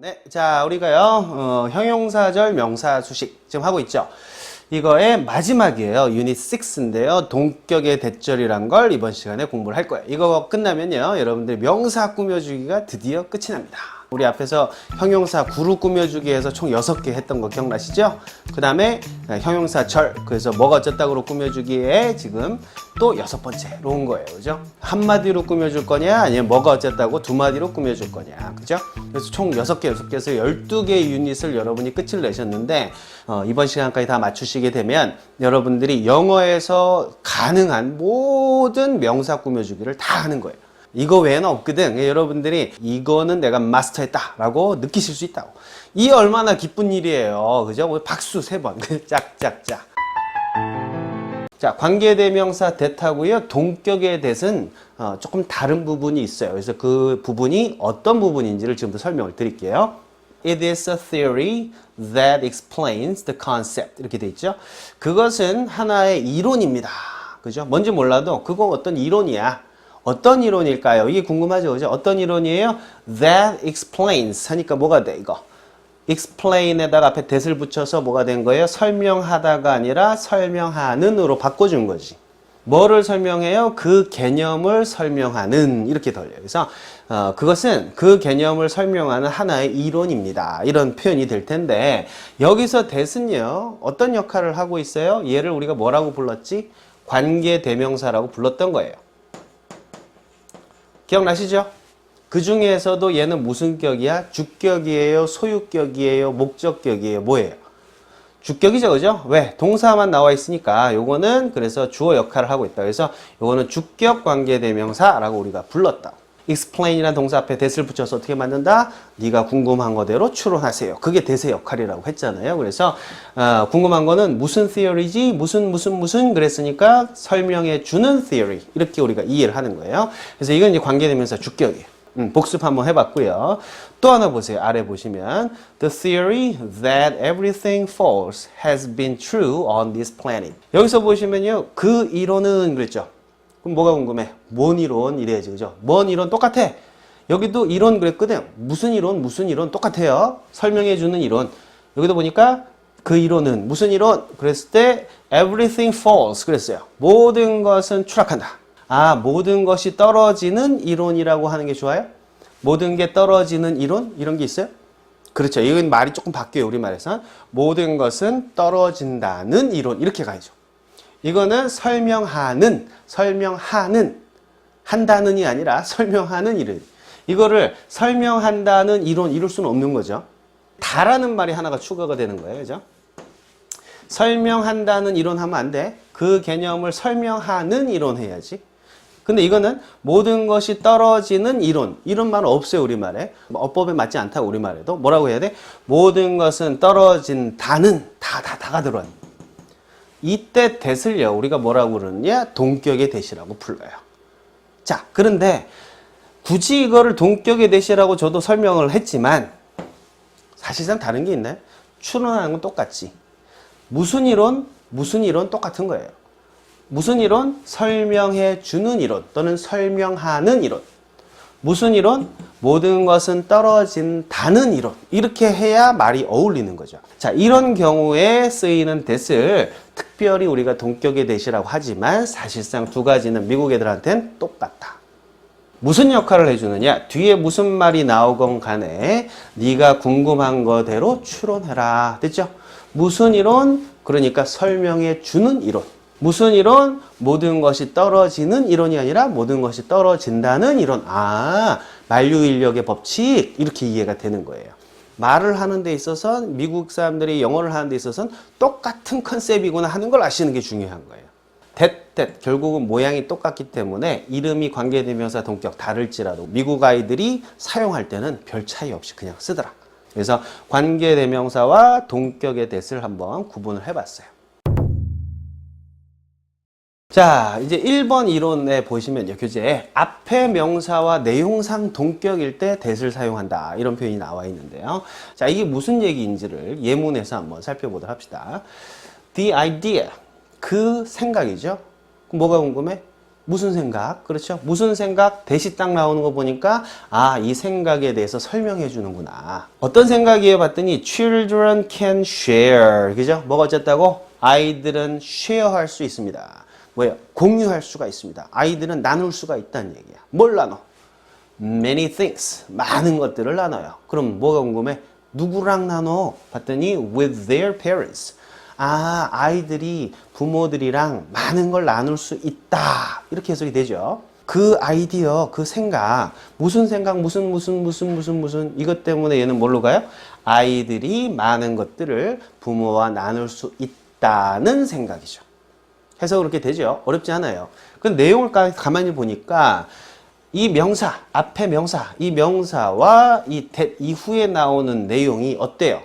네, 자, 우리가요, 형용사절 명사 수식 지금 하고 있죠. 이거의 마지막이에요. 유닛 6인데요. 동격의 대절이란 걸 이번 시간에 공부를 할 거예요. 이거 끝나면요, 여러분들 명사 꾸며주기가 드디어 끝이 납니다. 우리 앞에서 형용사 구루 꾸며주기 해서 총 6개 했던 거 기억나시죠? 그 다음에 형용사 절, 그래서 뭐가 어쨌다고 꾸며주기에 지금 또 6번째로 온 거예요. 그죠? 한마디로 꾸며줄 거냐, 아니면 뭐가 어쨌다고 2마디로 꾸며줄 거냐. 그죠? 그래서 총 6개에서 12개의 유닛을 여러분이 끝을 내셨는데, 이번 시간까지 다 맞추시게 되면 여러분들이 영어에서 가능한 모든 명사 꾸며주기를 다 하는 거예요. 이거 외에는 없거든. 여러분들이 이거는 내가 마스터했다 라고 느끼실 수 있다고. 이 얼마나 기쁜 일이에요. 그죠? 박수 3번. 짝짝짝. 자, 관계대명사 that하고요. 동격의 that은 조금 다른 부분이 있어요. 그래서 그 부분이 어떤 부분인지를 지금부터 설명을 드릴게요. It is a theory that explains the concept. 이렇게 돼 있죠. 그것은 하나의 이론입니다. 그죠? 뭔지 몰라도 그건 어떤 이론이야. 어떤 이론일까요? 이게 궁금하죠, 그죠? 어떤 이론이에요? That explains 하니까 뭐가 돼, 이거? explain에다가 앞에 that을 붙여서 뭐가 된 거예요? 설명하다가 아니라 설명하는으로 바꿔준 거지. 뭐를 설명해요? 그 개념을 설명하는, 이렇게 돌려요. 그래서 그것은 그 개념을 설명하는 하나의 이론입니다. 이런 표현이 될 텐데, 여기서 that은요, 어떤 역할을 하고 있어요? 얘를 우리가 뭐라고 불렀지? 관계대명사라고 불렀던 거예요. 기억나시죠? 그 중에서도 얘는 무슨 격이야? 주격이에요? 소유격이에요? 목적격이에요? 뭐예요? 주격이죠, 그죠? 왜? 동사만 나와 있으니까 요거는 그래서 주어 역할을 하고 있다. 그래서 요거는 주격 관계대명사라고 우리가 불렀다. explain이라는 동사 앞에 that을 붙여서 어떻게 만든다? 네가 궁금한 거대로 추론하세요. 그게 that의 역할이라고 했잖아요. 그래서 궁금한 거는 무슨 theory지? 무슨 그랬으니까 설명해 주는 theory. 이렇게 우리가 이해를 하는 거예요. 그래서 이건 이제 관계대명사 주격이에요. 복습 한번 해봤고요. 또 하나 보세요. 아래 보시면 The theory that everything falls has been true on this planet. 여기서 보시면요. 그 이론은 그랬죠. 그럼 뭐가 궁금해? 뭔 이론? 이래야지, 그죠? 뭔 이론? 똑같아. 여기도 이론 그랬거든. 무슨 이론? 똑같아요. 설명해주는 이론. 여기도 보니까 그 이론은 무슨 이론? 그랬을 때 everything falls 그랬어요. 모든 것은 추락한다. 아, 모든 것이 떨어지는 이론이라고 하는 게 좋아요? 모든 게 떨어지는 이론? 이런 게 있어요? 그렇죠. 이건 말이 조금 바뀌어요. 우리말에서. 모든 것은 떨어진다는 이론. 이렇게 가야죠. 이거는 설명하는, 한다는이 아니라 설명하는 이론. 이거를 설명한다는 이론, 이룰 수는 없는 거죠. 다라는 말이 하나가 추가가 되는 거예요. 그죠? 설명한다는 이론 하면 안 돼. 그 개념을 설명하는 이론 해야지. 근데 이거는 모든 것이 떨어지는 이론. 이런 말은 없어요, 우리말에. 어법에 맞지 않다고, 우리말에도. 뭐라고 해야 돼? 모든 것은 떨어진다는, 다가 들어와요. 이때 that을요, 우리가 뭐라고 그러느냐? 동격의 that이라고 불러요. 자, 그런데 굳이 이거를 동격의 that이라고 저도 설명을 했지만 사실상 다른 게 있나요? 추론하는 건 똑같지. 무슨 이론 똑같은 거예요. 무슨 이론? 설명해 주는 이론 또는 설명하는 이론. 무슨 이론? 모든 것은 떨어진다는 이론. 이렇게 해야 말이 어울리는 거죠. 자, 이런 경우에 쓰이는 that을 특별히 우리가 동격의 that이라고 하지만 사실상 두 가지는 미국 애들한테는 똑같다. 무슨 역할을 해주느냐? 뒤에 무슨 말이 나오건 간에 네가 궁금한 거대로 추론해라. 됐죠? 무슨 이론? 그러니까 설명해 주는 이론. 무슨 이론? 모든 것이 떨어지는 이론이 아니라 모든 것이 떨어진다는 이론. 아, 만류인력의 법칙. 이렇게 이해가 되는 거예요. 말을 하는 데 있어서 미국 사람들이 영어를 하는 데 있어서는 똑같은 컨셉이구나 하는 걸 아시는 게 중요한 거예요. that 결국은 모양이 똑같기 때문에 이름이 관계대명사 동격 다를지라도 미국 아이들이 사용할 때는 별 차이 없이 그냥 쓰더라. 그래서 관계대명사와 동격의 that을 한번 구분을 해봤어요. 자, 이제 1번 이론에 보시면요, 교재에 앞에 명사와 내용상 동격일 때 that을 사용한다. 이런 표현이 나와 있는데요. 자, 이게 무슨 얘기인지를 예문에서 한번 살펴보도록 합시다. The idea, 그 생각이죠. 그럼 뭐가 궁금해? 무슨 생각? 그렇죠? 무슨 생각? 대시 딱 나오는 거 보니까 아, 이 생각에 대해서 설명해 주는구나. 어떤 생각이에요? 봤더니 children can share. 그죠? 뭐가 어쨌다고? 아이들은 쉐어할 수 있습니다. 뭐예요? 공유할 수가 있습니다. 아이들은 나눌 수가 있다는 얘기야. 뭘 나눠? Many things. 많은 것들을 나눠요. 그럼 뭐가 궁금해? 누구랑 나눠? 봤더니 with their parents. 아, 아이들이 부모들이랑 많은 걸 나눌 수 있다. 이렇게 해석이 되죠. 그 아이디어, 그 생각, 무슨 생각, 무슨 이것 때문에 얘는 뭘로 가요? 아이들이 많은 것들을 부모와 나눌 수 있다는 생각이죠. 해석 그렇게 되죠. 어렵지 않아요. 그 내용을 가만히 보니까 이 명사, 앞에 명사, 이 명사와 이 that 이후에 나오는 내용이 어때요?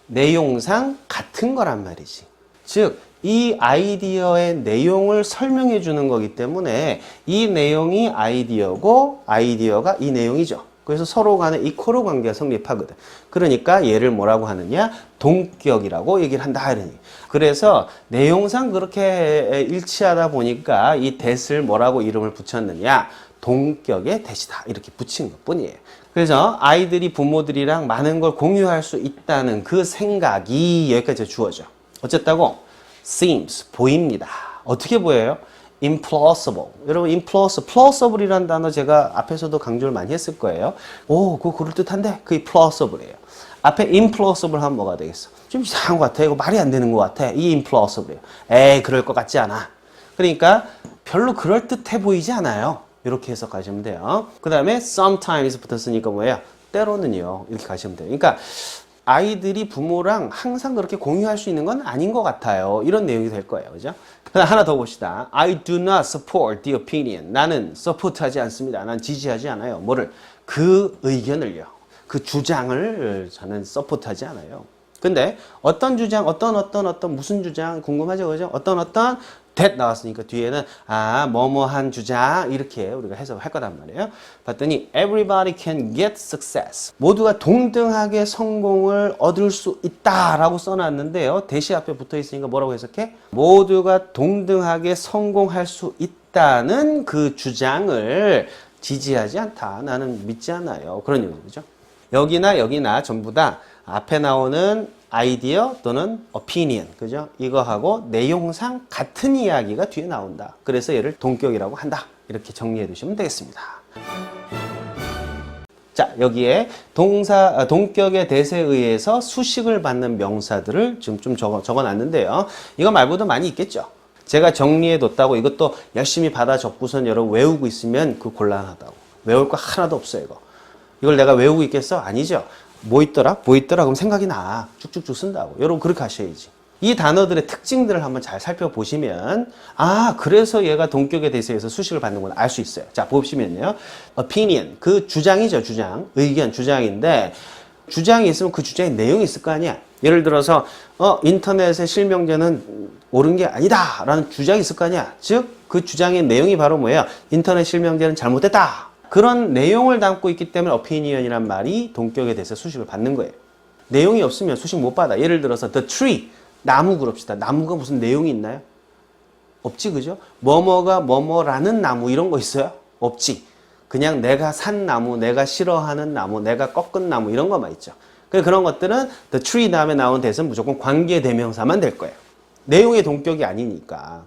내용상 같은 거란 말이지. 즉, 이 아이디어의 내용을 설명해 주는 거기 때문에 이 내용이 아이디어고 아이디어가 이 내용이죠. 그래서 서로 간에 이코로 관계가 성립하거든. 그러니까 얘를 뭐라고 하느냐? 동격이라고 얘기를 한다. 이러니. 그래서 내용상 그렇게 일치하다 보니까 이 that을 뭐라고 이름을 붙였느냐? 동격의 that이다. 이렇게 붙인 것 뿐이에요. 그래서 아이들이 부모들이랑 많은 걸 공유할 수 있다는 그 생각이 여기까지 주어져. 어쨌다고? seems, 보입니다. 어떻게 보여요? implausible. 여러분, plausible이라는 단어 제가 앞에서도 강조를 많이 했을 거예요. 오, 그거 그럴듯한데? 그게 plausible이에요. 앞에 implausible 하면 뭐가 되겠어? 좀 이상한 것 같아. 이거 말이 안 되는 것 같아. 이 implausible이에요. 에이, 그럴 것 같지 않아. 그러니까 별로 그럴듯해 보이지 않아요. 이렇게 해석하시면 돼요. 그 다음에 sometimes 붙었으니까 뭐예요? 때로는요. 이렇게 가시면 돼요. 그러니까 아이들이 부모랑 항상 그렇게 공유할 수 있는 건 아닌 것 같아요. 이런 내용이 될 거예요. 그죠? 그다음 하나 더 봅시다. I do not support the opinion. 나는 support하지 않습니다. 난 지지하지 않아요. 뭐를? 그 의견을요. 그 주장을 저는 support하지 않아요. 근데 어떤 주장, 어떤 무슨 주장 궁금하죠, 그죠? 어떤 that 나왔으니까 뒤에는 아, 뭐뭐한 주장 이렇게 우리가 해석할 거란 말이에요. 봤더니 everybody can get success. 모두가 동등하게 성공을 얻을 수 있다라고 써놨는데요. 대시 앞에 붙어 있으니까 뭐라고 해석해? 모두가 동등하게 성공할 수 있다는 그 주장을 지지하지 않다. 나는 믿지 않아요. 그런 의미죠. 여기나 전부 다 앞에 나오는 아이디어 또는 opinion, 그죠? 이거하고 내용상 같은 이야기가 뒤에 나온다. 그래서 얘를 동격이라고 한다. 이렇게 정리해 두시면 되겠습니다. 자, 여기에 동격의 대세에 의해서 수식을 받는 명사들을 지금 좀 적어놨는데요. 이거 말고도 많이 있겠죠? 제가 정리해 뒀다고 이것도 열심히 받아 적고선 여러분 외우고 있으면 그 곤란하다고. 외울 거 하나도 없어요, 이거. 이걸 내가 외우고 있겠어? 아니죠. 뭐 있더라? 그럼 생각이 나. 쭉쭉쭉 쓴다고. 여러분 그렇게 하셔야지. 이 단어들의 특징들을 한번 잘 살펴보시면 아, 그래서 얘가 동격에 대해서 수식을 받는구나 알 수 있어요. 자, 보시면요. opinion, 그 주장이죠. 주장. 의견, 주장인데 주장이 있으면 그 주장에 내용이 있을 거 아니야. 예를 들어서 인터넷의 실명제는 옳은 게 아니다 라는 주장이 있을 거 아니야. 즉, 그 주장의 내용이 바로 뭐예요? 인터넷 실명제는 잘못됐다. 그런 내용을 담고 있기 때문에 opinion이란 말이 동격에 대해서 수식을 받는 거예요. 내용이 없으면 수식 못 받아. 예를 들어서 the tree, 나무 그럽시다. 나무가 무슨 내용이 있나요? 없지, 그죠? 뭐뭐가 뭐뭐라는 나무 이런 거 있어요? 없지. 그냥 내가 산 나무, 내가 싫어하는 나무, 내가 꺾은 나무 이런 거만 있죠. 그런 것들은 the tree 다음에 나온 대해서는 무조건 관계대명사만 될 거예요. 내용의 동격이 아니니까.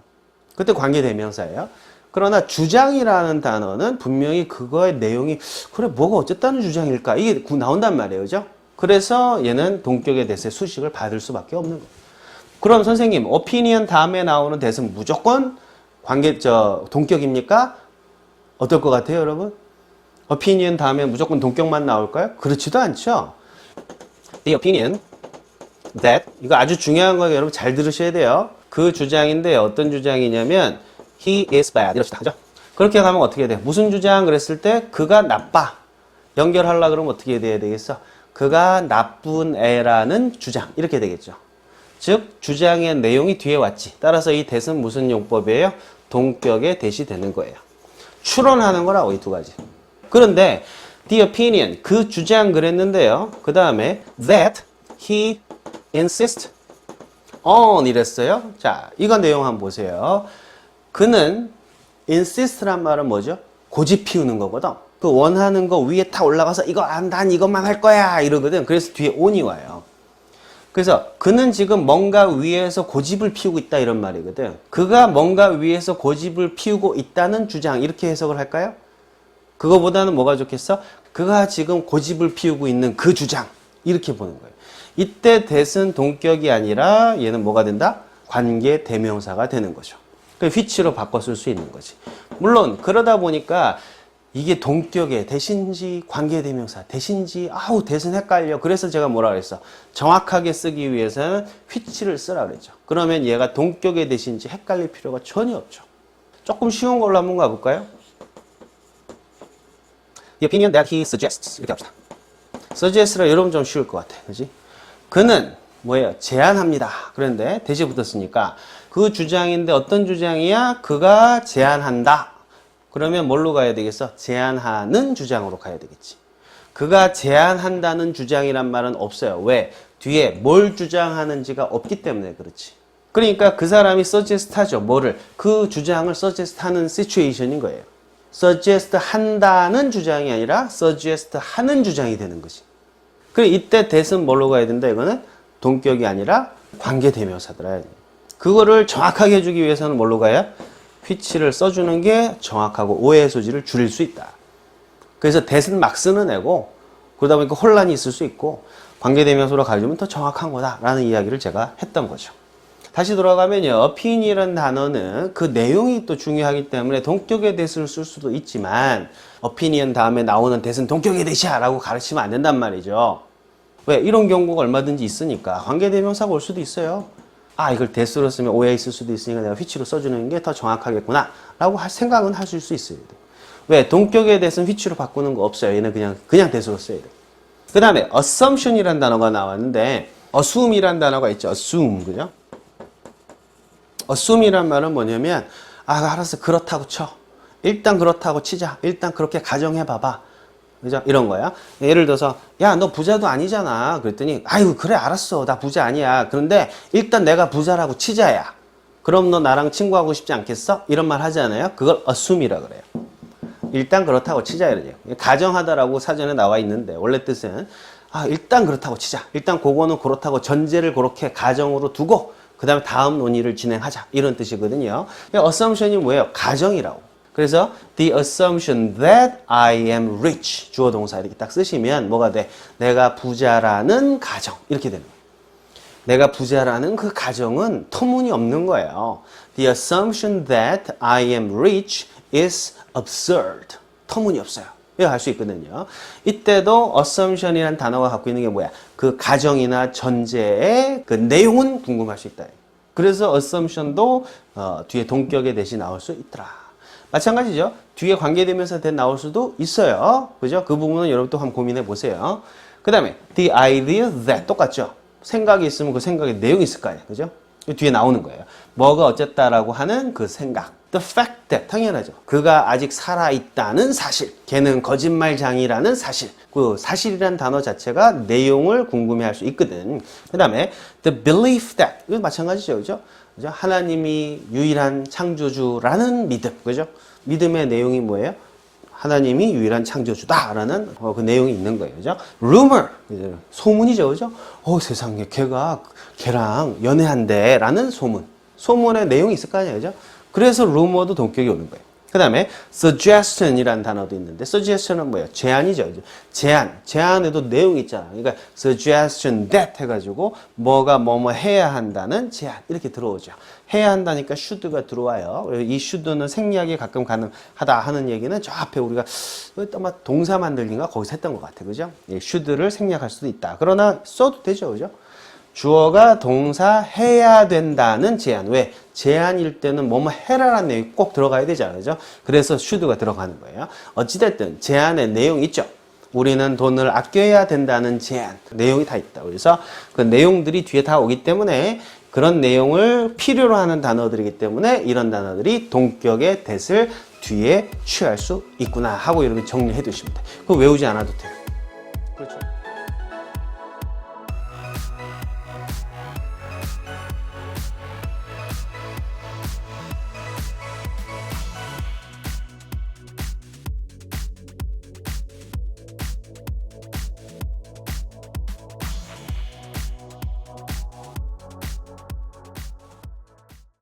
그때 관계대명사예요. 그러나 주장이라는 단어는 분명히 그거의 내용이 그래 뭐가 어쨌다는 주장일까 이게 나온단 말이에요. 그죠? 그래서 얘는 동격에 대해서 수식을 받을 수밖에 없는 거예요. 그럼 선생님 opinion 다음에 나오는 대은 무조건 동격입니까? 어떨 것 같아요, 여러분? opinion 다음에 무조건 동격만 나올까요? 그렇지도 않죠. The opinion that 이거 아주 중요한 거예요. 여러분 잘 들으셔야 돼요. 그 주장인데 어떤 주장이냐면 he is bad 이럽시다. 그죠? 그렇게 가면 어떻게 해야 돼? 무슨 주장 그랬을 때 그가 나빠. 연결하려고 그러면 어떻게 돼야 되겠어? 그가 나쁜 애라는 주장 이렇게 되겠죠. 즉 주장의 내용이 뒤에 왔지. 따라서 이 that은 무슨 용법이에요? 동격의 that이 되는 거예요. 추론하는 거라고 이 두 가지. 그런데 the opinion 그 주장 그랬는데요. 그 다음에 that he insists on 이랬어요. 자, 이거 내용 한번 보세요. 그는 insist란 말은 뭐죠? 고집 피우는 거거든. 그 원하는 거 위에 탁 올라가서 난 이것만 할 거야 이러거든. 그래서 뒤에 on이 와요. 그래서 그는 지금 뭔가 위에서 고집을 피우고 있다 이런 말이거든. 그가 뭔가 위에서 고집을 피우고 있다는 주장 이렇게 해석을 할까요? 그거보다는 뭐가 좋겠어? 그가 지금 고집을 피우고 있는 그 주장 이렇게 보는 거예요. 이때 that은 동격이 아니라 얘는 뭐가 된다? 관계 대명사가 되는 거죠. 그 which로 바꿔 쓸 수 있는 거지. 물론 그러다 보니까 이게 동격의 대신지 관계대명사 대신지 that은 헷갈려. 그래서 제가 뭐라 그랬어? 정확하게 쓰기 위해서는 which를 쓰라 그랬죠. 그러면 얘가 동격의 대신지 헷갈릴 필요가 전혀 없죠. 조금 쉬운 걸로 한번 가볼까요? The opinion that he suggests 이렇게 합시다. suggest라 여러분 좀 쉬울 것 같아. 그지? 그는 뭐예요? 제안합니다. 그런데 대시 붙었으니까 그 주장인데 어떤 주장이야? 그가 제안한다. 그러면 뭘로 가야 되겠어? 제안하는 주장으로 가야 되겠지. 그가 제안한다는 주장이란 말은 없어요. 왜? 뒤에 뭘 주장하는지가 없기 때문에 그렇지. 그러니까 그 사람이 suggest 하죠. 뭐를? 그 주장을 suggest 하는 situation인 거예요. suggest 한다는 주장이 아니라 suggest 하는 주장이 되는 거지. 그래 이때 that은 뭘로 가야 된다? 이거는 동격이 아니라 관계대명사더라. 그거를 정확하게 해주기 위해서는 뭘로 가야? which를 써주는 게 정확하고 오해의 소지를 줄일 수 있다. 그래서 that은 막 쓰는 애고 그러다 보니까 혼란이 있을 수 있고 관계대명사로 가려면 더 정확한 거다라는 이야기를 제가 했던 거죠. 다시 돌아가면요. opinion이라는 단어는 그 내용이 또 중요하기 때문에 동격의 that을 쓸 수도 있지만 opinion 다음에 나오는 that은 동격의 that이야 라고 가르치면 안 된단 말이죠. 왜? 이런 경우가 얼마든지 있으니까 관계대명사가 올 수도 있어요. 이걸 that으로 쓰면 오해 있을 수도 있으니까 내가 which로 써주는 게 더 정확하겠구나 라고 생각은 하실 수 있어요. 왜? 동격의 that은 which로 바꾸는 거 없어요. 얘는 그냥 that으로 써야 돼. 그 다음에 assumption이라는 단어가 나왔는데 assume이라는 단어가 있죠. assume 그죠? assume이란 말은 뭐냐면 알았어 그렇다고 쳐. 일단 그렇다고 치자. 일단 그렇게 가정해봐봐. 그죠? 이런 거야. 예를 들어서 야 너 부자도 아니잖아. 그랬더니 아이고 그래 알았어 나 부자 아니야. 그런데 일단 내가 부자라고 치자야. 그럼 너 나랑 친구하고 싶지 않겠어? 이런 말 하잖아요. 그걸 assume이라 그래요. 일단 그렇다고 치자 이러죠. 가정하다라고 사전에 나와 있는데 원래 뜻은 일단 그렇다고 치자. 일단 그거는 그렇다고 전제를 그렇게 가정으로 두고 그 다음에 다음 논의를 진행하자 이런 뜻이거든요. assumption이 뭐예요? 가정이라고. 그래서 the assumption that I am rich 주어 동사 이렇게 딱 쓰시면 뭐가 돼? 내가 부자라는 가정 이렇게 되는 거예요. 내가 부자라는 그 가정은 터무니없는 거예요. The assumption that I am rich is absurd. 터무니없어요. 이거 할 수 있거든요. 이때도 assumption이라는 단어가 갖고 있는 게 뭐야? 그 가정이나 전제의 그 내용은 궁금할 수 있다. 그래서 assumption도 뒤에 동격의 that이 나올 수 있더라. 마찬가지죠. 뒤에 관계대명사 that 나올 수도 있어요. 그죠? 그 부분은 여러분 또 한번 고민해 보세요. 그 다음에 the idea that 똑같죠. 생각이 있으면 그 생각에 내용이 있을 거 아니에요. 그죠? 뒤에 나오는 거예요. 뭐가 어쨌다라고 하는 그 생각. The fact that 당연하죠. 그가 아직 살아있다는 사실. 걔는 거짓말장이라는 사실. 그 사실이라는 단어 자체가 내용을 궁금해할 수 있거든. 그 다음에 the belief that 이건 마찬가지죠. 그죠? 그죠? 하나님이 유일한 창조주라는 믿음. 그죠? 믿음의 내용이 뭐예요? 하나님이 유일한 창조주다라는 그 내용이 있는 거예요. 그죠? rumor. 소문이죠. 그죠? 세상에 걔랑 연애한대 라는 소문. 소문의 내용이 있을 거 아니에요. 그죠? 그래서 rumor도 동격이 오는 거예요. 그 다음에 suggestion이라는 단어도 있는데 suggestion은 뭐예요? 제안이죠. 제안에도 내용이 있잖아. 그러니까 suggestion that 해가지고 뭐가 뭐뭐 해야 한다는 제안 이렇게 들어오죠. 해야 한다니까 should가 들어와요. 이 should는 생략이 가끔 가능하다 하는 얘기는 저 앞에 우리가 아마 동사 만들기인가 거기서 했던 것 같아. 그죠? should를 생략할 수도 있다. 그러나 써도 되죠. 그죠? 주어가 동사 해야 된다는 제안. 왜? 제안일 때는 뭐뭐 해라라는 내용이 꼭 들어가야 되잖아요. 그죠? 그래서 should가 들어가는 거예요. 어찌됐든 제안의 내용이 있죠. 우리는 돈을 아껴야 된다는 제안. 내용이 다 있다. 그래서 그 내용들이 뒤에 다 오기 때문에 그런 내용을 필요로 하는 단어들이기 때문에 이런 단어들이 동격의 that을 뒤에 취할 수 있구나 하고 이렇게 정리해 두시면 돼요. 그거 외우지 않아도 돼요. 그렇죠?